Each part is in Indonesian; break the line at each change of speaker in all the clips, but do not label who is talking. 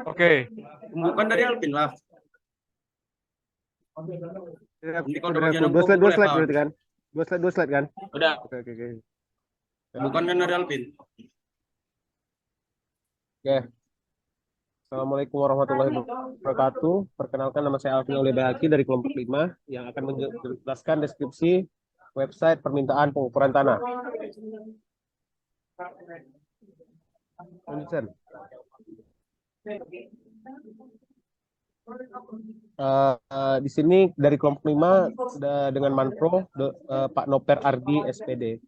Oke.
Bukan dari Alvin lah. Nanti kalau
Udah
bagian
aku dua
boleh
slide
Pak.
berarti kan? Dua slide kan?
Udah.
Oke, oke, oke.
Bukan kan dari Alvin.
Oke. Assalamualaikum warahmatullahi wabarakatuh. Perkenalkan, nama saya Alvin Olebaki dari kelompok 5 yang akan menjelaskan deskripsi website permintaan pengukuran tanah. Vincent. Di sini dari kelompok 5 dengan Manpro Pak Noper Ardi SPD.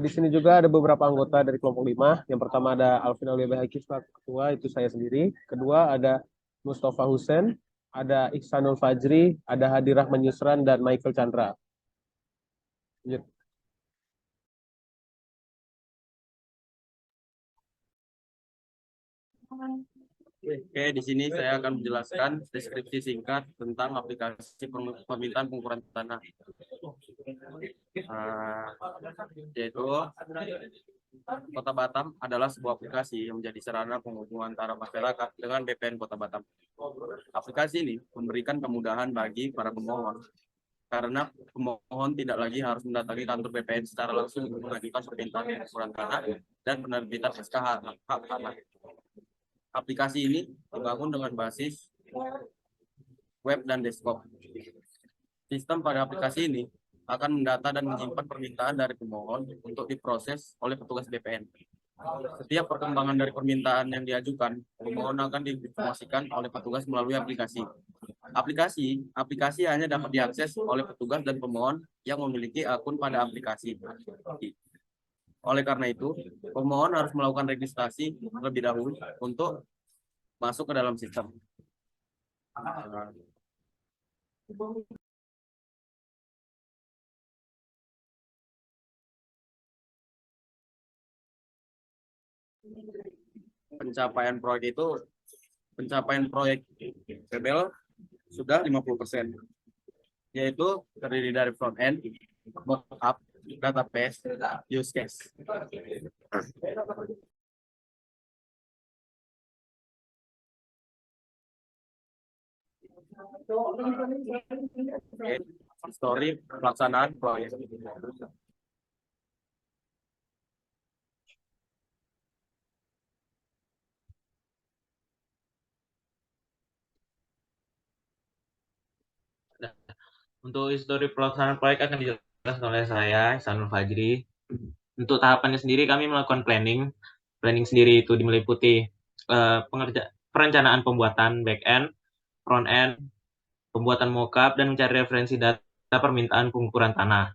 Di sini juga ada beberapa anggota dari kelompok 5. Yang pertama ada Alvin Olebaki selaku ketua, itu saya sendiri. Kedua ada Mustafa Hussein, ada Iksanul Fajri, ada Hadi Rahman Yusran, dan Michael Chandra. Lanjut.
Oke, di sini saya akan menjelaskan deskripsi singkat tentang aplikasi permintaan pengukuran tanah. Yaitu Kota Batam adalah sebuah aplikasi yang menjadi sarana penghubungan antara masyarakat dengan BPN Kota Batam. Aplikasi ini memberikan kemudahan bagi para pemohon karena pemohon tidak lagi harus mendatangi kantor BPN secara langsung untuk mengajukan permintaan pengukuran tanah dan penerbitan SK hak tanah. Aplikasi ini dibangun dengan basis web dan desktop. Sistem pada aplikasi ini akan mendata dan menyimpan permintaan dari pemohon untuk diproses oleh petugas BPN. Setiap perkembangan dari permintaan yang diajukan, pemohon akan diinformasikan oleh petugas melalui aplikasi. Aplikasi hanya dapat diakses oleh petugas dan pemohon yang memiliki akun pada aplikasi. Oleh karena itu, pemohon harus melakukan registrasi terlebih dahulu untuk masuk ke dalam sistem. Pencapaian proyek PBL sudah 50%, yaitu terdiri dari front end, mockup, database, use case. Story pelaksanaan proyek.
Untuk histori pelaksanaan proyek akan dijelaskan oleh saya, Ihsanul Fajri. Untuk tahapannya sendiri kami melakukan planning. Planning sendiri itu meliputi perencanaan pembuatan back-end, front-end, pembuatan mockup, dan mencari referensi data permintaan pengukuran tanah.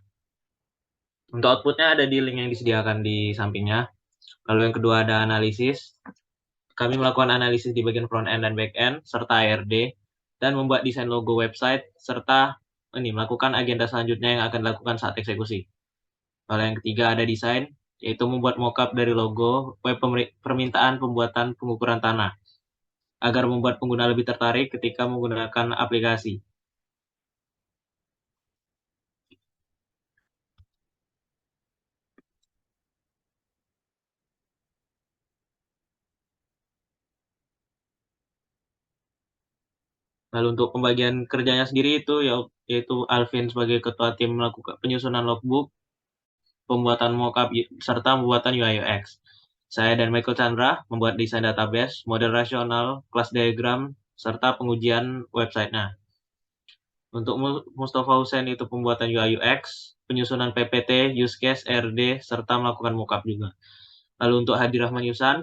Untuk outputnya ada di link yang disediakan di sampingnya. Lalu yang kedua ada analisis. Kami melakukan analisis di bagian front-end dan back-end, serta ARD, dan membuat desain logo website, serta melakukan agenda selanjutnya yang akan dilakukan saat eksekusi. Lalu yang ketiga ada desain, yaitu membuat mockup dari logo web permintaan pembuatan pengukuran tanah, agar membuat pengguna lebih tertarik ketika menggunakan aplikasi. Lalu untuk pembagian kerjanya sendiri itu yaitu Alvin sebagai ketua tim melakukan penyusunan logbook, pembuatan mockup, serta pembuatan UI UX. Saya dan Michael Chandra membuat desain database, model rasional, kelas diagram, serta pengujian websitenya. Untuk Mustafa Hussein itu pembuatan UI UX, penyusunan PPT, use case, RD, serta melakukan mockup juga. Lalu untuk Hadi Rahman Yusan,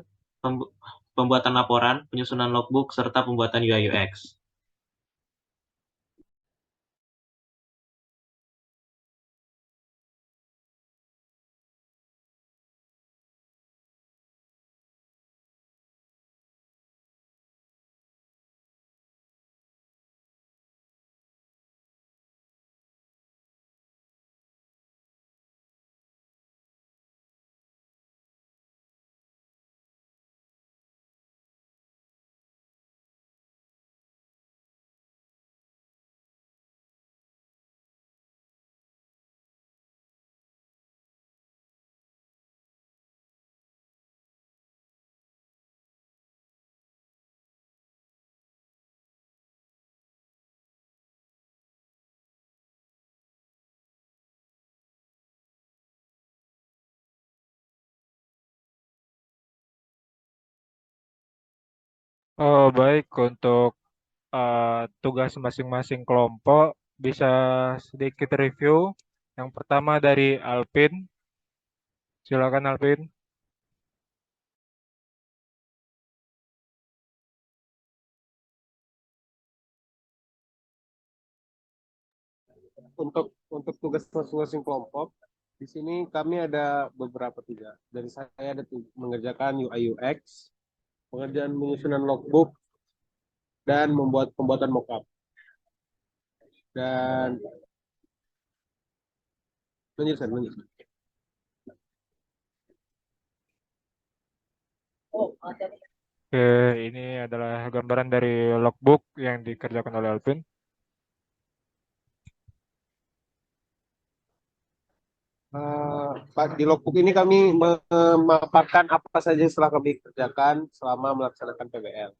pembuatan laporan, penyusunan logbook, serta pembuatan UI UX.
Oh, baik. Untuk tugas masing-masing kelompok bisa sedikit review. Yang pertama dari Alvin. Silakan Alvin.
Untuk tugas masing-masing kelompok, di sini kami ada beberapa tiga. Dari saya ada mengerjakan UI UX, pengerjaan penyusunan logbook, dan membuat pembuatan mockup. Dan lanjutkan, lanjutkan.
Oke, ini adalah gambaran dari logbook yang dikerjakan oleh Alvin.
Pak, di logbook ini kami memaparkan apa saja yang telah kami kerjakan selama melaksanakan PBL.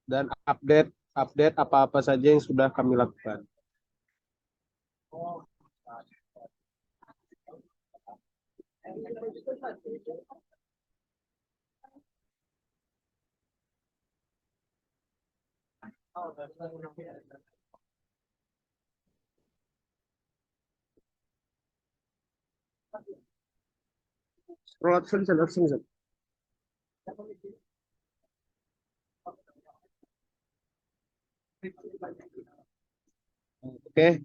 Dan update update apa-apa saja yang sudah kami lakukan. Scroll up, sini. Oke,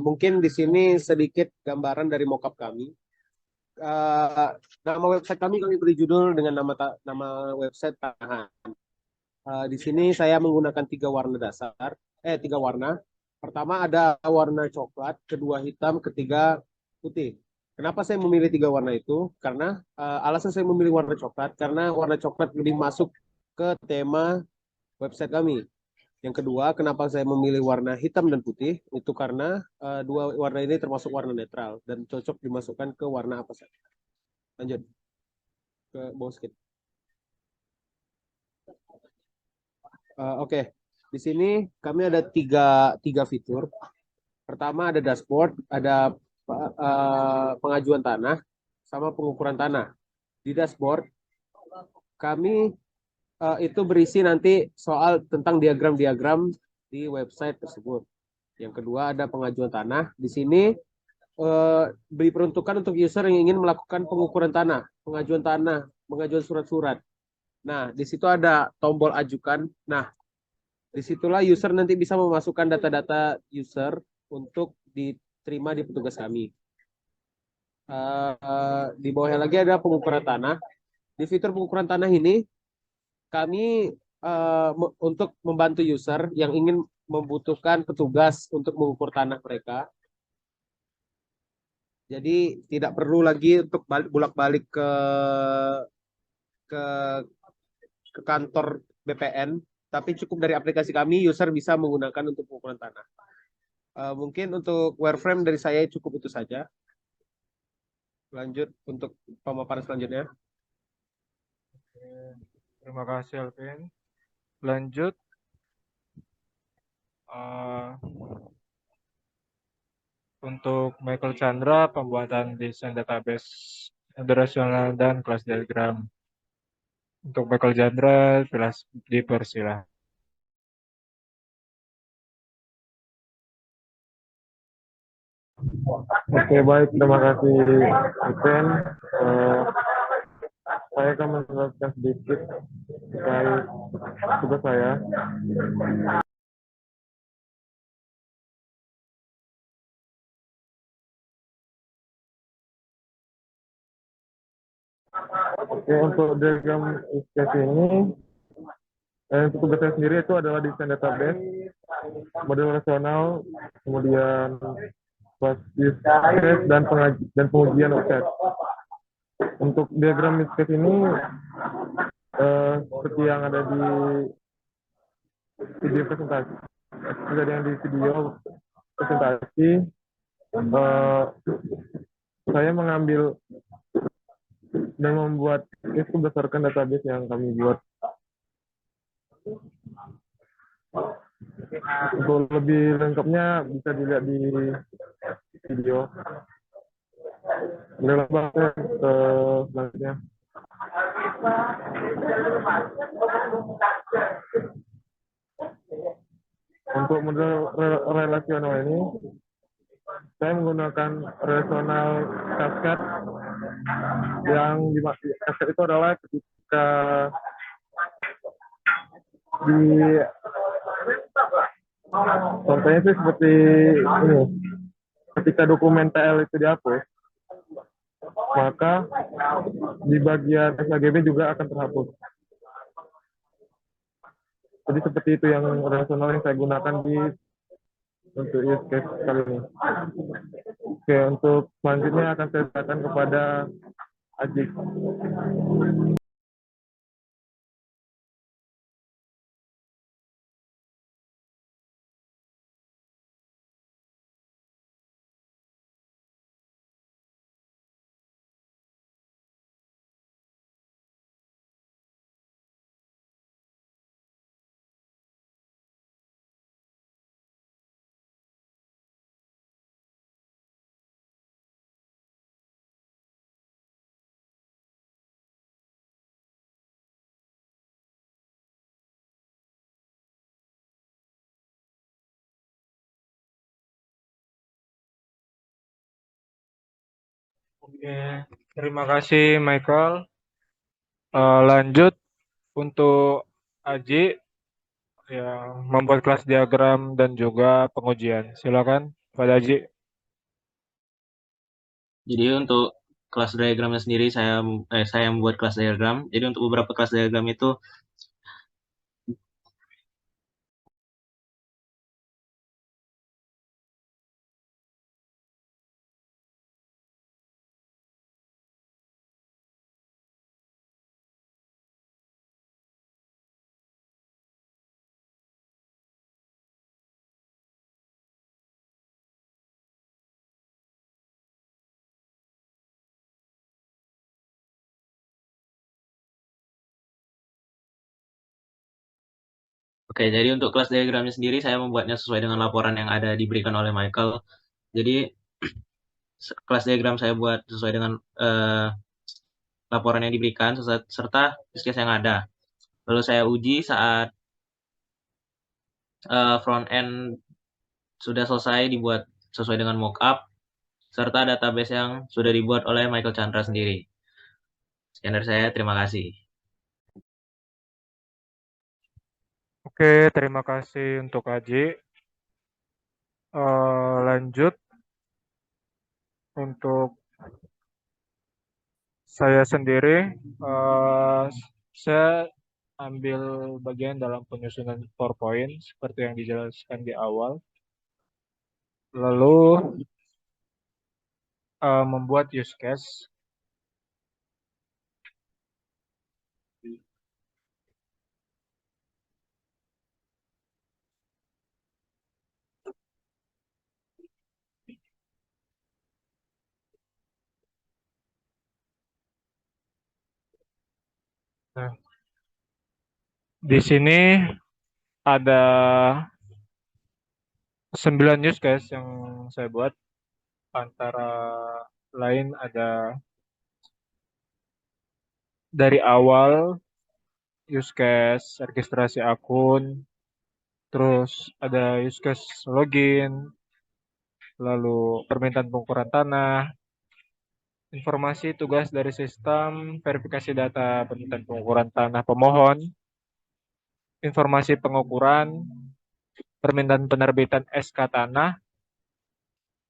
mungkin di sini sedikit gambaran dari mockup kami. Eh, Nama website kami beri judul dengan nama website Tahan. Di sini saya menggunakan tiga warna. Pertama ada warna coklat, kedua hitam, ketiga putih. Kenapa saya memilih tiga warna itu? Karena alasan saya memilih warna coklat karena warna coklat lebih masuk ke tema website kami. Yang kedua, kenapa saya memilih warna hitam dan putih? Itu karena dua warna ini termasuk warna netral dan cocok dimasukkan ke warna apa saja. Lanjut ke bawah sedikit. Oke, di sini kami ada tiga fitur. Pertama ada dashboard, ada pengajuan tanah, sama pengukuran tanah. Di dashboard kami itu berisi nanti soal tentang diagram-diagram di website tersebut. Yang kedua ada pengajuan tanah. Di sini diperuntukkan untuk user yang ingin melakukan pengukuran tanah, pengajuan surat-surat. Nah, di situ ada tombol ajukan. Nah, disitulah user nanti bisa memasukkan data-data user untuk diterima di petugas kami. Di bawahnya lagi ada pengukuran tanah. Di fitur pengukuran tanah ini, kami untuk membantu user yang ingin membutuhkan petugas untuk mengukur tanah mereka. Jadi tidak perlu lagi untuk bolak-balik ke ke kantor BPN, tapi cukup dari aplikasi kami user bisa menggunakan untuk pengukuran tanah. Mungkin untuk wireframe dari saya cukup itu saja. Lanjut untuk pemaparan selanjutnya.
Terima kasih Alvin. Lanjut. Untuk Michael Chandra, pembuatan desain database operasional dan kelas diagram. Untuk Michael Chandra, dipersilahkan.
Oke, baik. Terima kasih, Alvin. Saya akan menjelaskan sedikit terkait tugas saya. Oke, untuk diagram sketch ini, untuk tugas saya sendiri itu adalah desain database, model rasional, kemudian basis sketch dan pengujian website. Untuk diagram sketch ini, seperti yang ada di video presentasi, seperti yang di video presentasi, saya mengambil dan membuat itu berdasarkan database yang kami buat. Untuk lebih lengkapnya bisa dilihat di video. Selanjutnya. Untuk model relasional ini, saya menggunakan relasional cascade yang cascade itu adalah ketika di contohnya sih seperti ini, ketika dokumen TL itu dihapus, maka di bagian SAGB juga akan terhapus. Jadi seperti itu yang relasional yang saya gunakan untuk use case kali ini. Oke, untuk selanjutnya akan saya serahkan kepada Ajik.
Oke, terima kasih Michael. Lanjut untuk Aji yang membuat kelas diagram dan juga pengujian. Silakan, pada Aji.
Jadi untuk kelas diagramnya sendiri saya membuat kelas diagram. Jadi untuk beberapa kelas diagram itu oke, jadi untuk kelas diagramnya sendiri saya membuatnya sesuai dengan laporan yang ada diberikan oleh Michael. Jadi kelas diagram saya buat sesuai dengan laporan yang diberikan serta use case yang ada. Lalu saya uji saat front end sudah selesai dibuat sesuai dengan mockup serta database yang sudah dibuat oleh Michael Chandra sendiri. Sekian dari saya, terima kasih.
Oke, terima kasih untuk Aji. Lanjut untuk saya sendiri, saya ambil bagian dalam penyusunan PowerPoint seperti yang dijelaskan di awal. Lalu membuat use case. Nah, di sini ada 9 use case yang saya buat. Antara lain ada dari awal use case registrasi akun, terus ada use case login, lalu permintaan pengukuran tanah, informasi tugas dari sistem, verifikasi data permintaan pengukuran tanah pemohon, informasi pengukuran, permintaan penerbitan SK tanah,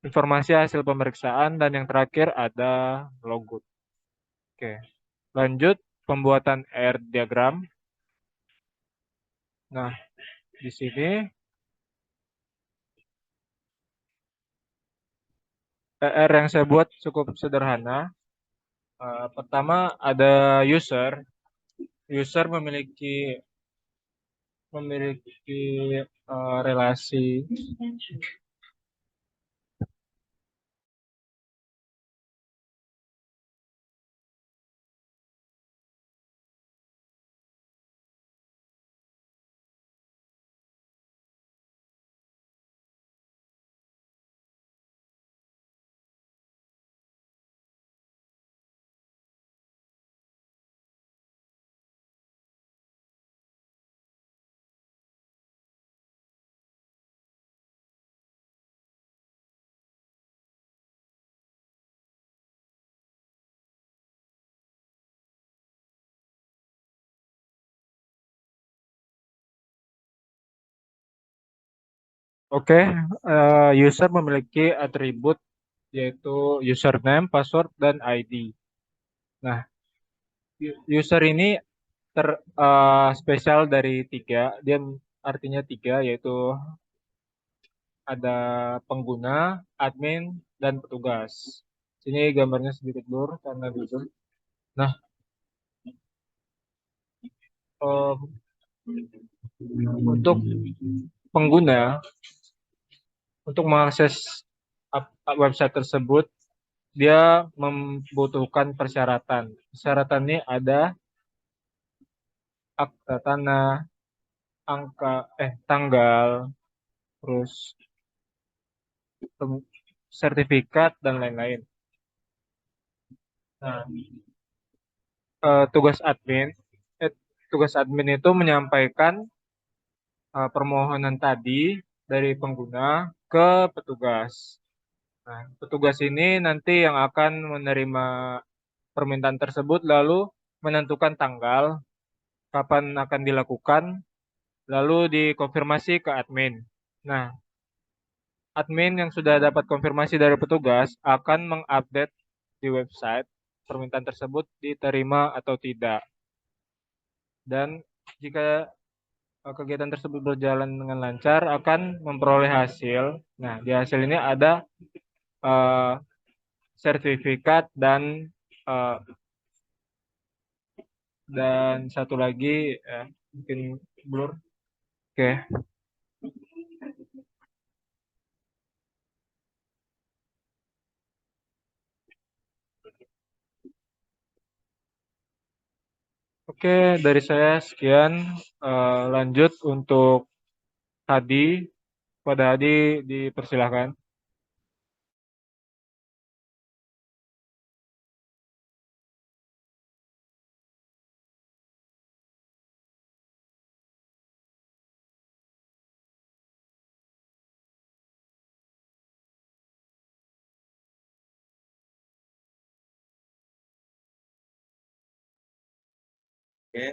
informasi hasil pemeriksaan, dan yang terakhir ada logout. Oke, lanjut pembuatan air diagram. Nah, di sini PR yang saya buat cukup sederhana. Pertama ada user. User memiliki relasi Oke, user memiliki atribut yaitu username, password, dan ID. Nah, user ini spesial dari tiga. Dia artinya tiga, yaitu ada pengguna, admin, dan petugas. Sini gambarnya sedikit blur karena gitu. Nah, untuk pengguna, untuk mengakses website tersebut, dia membutuhkan persyaratan. Persyaratan ini ada akta tanah, tanggal, terus sertifikat dan lain-lain. Nah, tugas admin itu menyampaikan permohonan tadi dari pengguna ke petugas. Nah, petugas ini nanti yang akan menerima permintaan tersebut lalu menentukan tanggal kapan akan dilakukan, lalu dikonfirmasi ke admin. Nah, admin yang sudah dapat konfirmasi dari petugas akan mengupdate di website permintaan tersebut diterima atau tidak. Dan jika kegiatan tersebut berjalan dengan lancar akan memperoleh hasil. Nah, di hasil ini ada sertifikat uh, dan satu lagi mungkin blur. Oke. Oke, dari saya sekian. Lanjut untuk Hadi. Pada Hadi dipersilahkan.
Oke,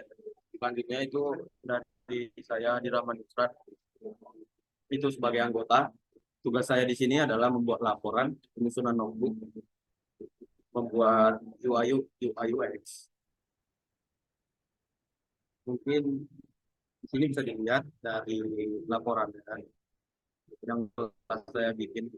selanjutnya itu dari saya di Rahman Nusrat. Itu sebagai anggota, tugas saya di sini adalah membuat laporan, penyusunan notebook, membuat UI UX. Mungkin di sini bisa dilihat dari laporan yang telah saya bikin.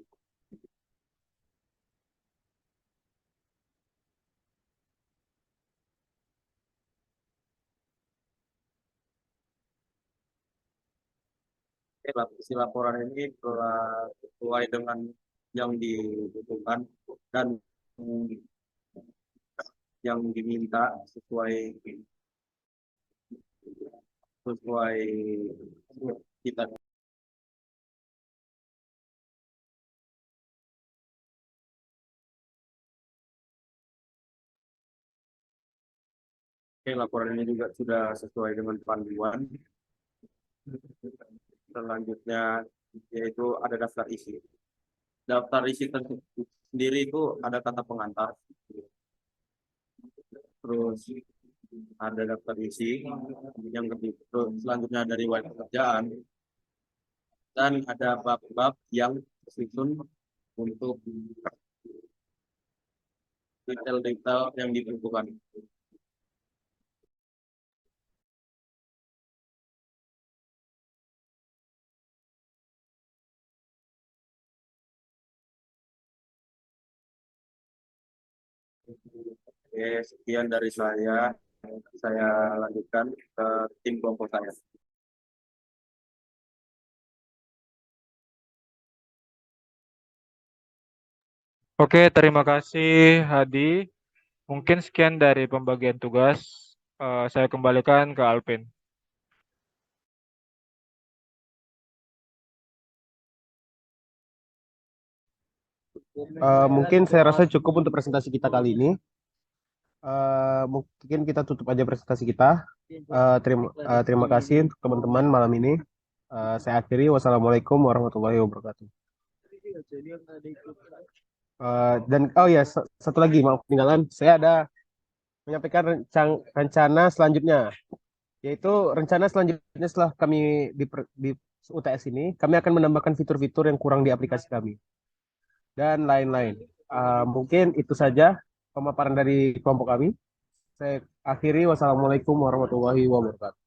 Isi laporan ini telah sesuai dengan yang dibutuhkan dan yang diminta sesuai kita. Oke, laporan ini juga sudah sesuai dengan panduan. Selanjutnya yaitu ada daftar isi. Daftar isi sendiri itu ada kata pengantar. Terus ada daftar isi yang kedua, terus selanjutnya ada riwayat pekerjaan dan ada bab-bab yang tersusun untuk detail-detail yang dibutuhkan. Oke, sekian dari saya. Saya lanjutkan ke tim kelompok saya.
Oke, terima kasih Hadi. Mungkin sekian dari pembagian tugas. Saya kembalikan ke Alvin.
Mungkin saya rasa cukup untuk presentasi kita kali ini. Mungkin kita tutup aja presentasi kita. Terima kasih untuk teman-teman malam ini. Saya akhiri. Wassalamualaikum warahmatullahi wabarakatuh. Dan oh ya, satu lagi maaf ketinggalan. Saya ada menyampaikan rencana selanjutnya. Yaitu rencana selanjutnya setelah kami di UTS ini, kami akan menambahkan fitur-fitur yang kurang di aplikasi kami dan lain-lain. Mungkin itu saja pemaparan dari kelompok kami. Saya akhiri, wassalamualaikum warahmatullahi wabarakatuh.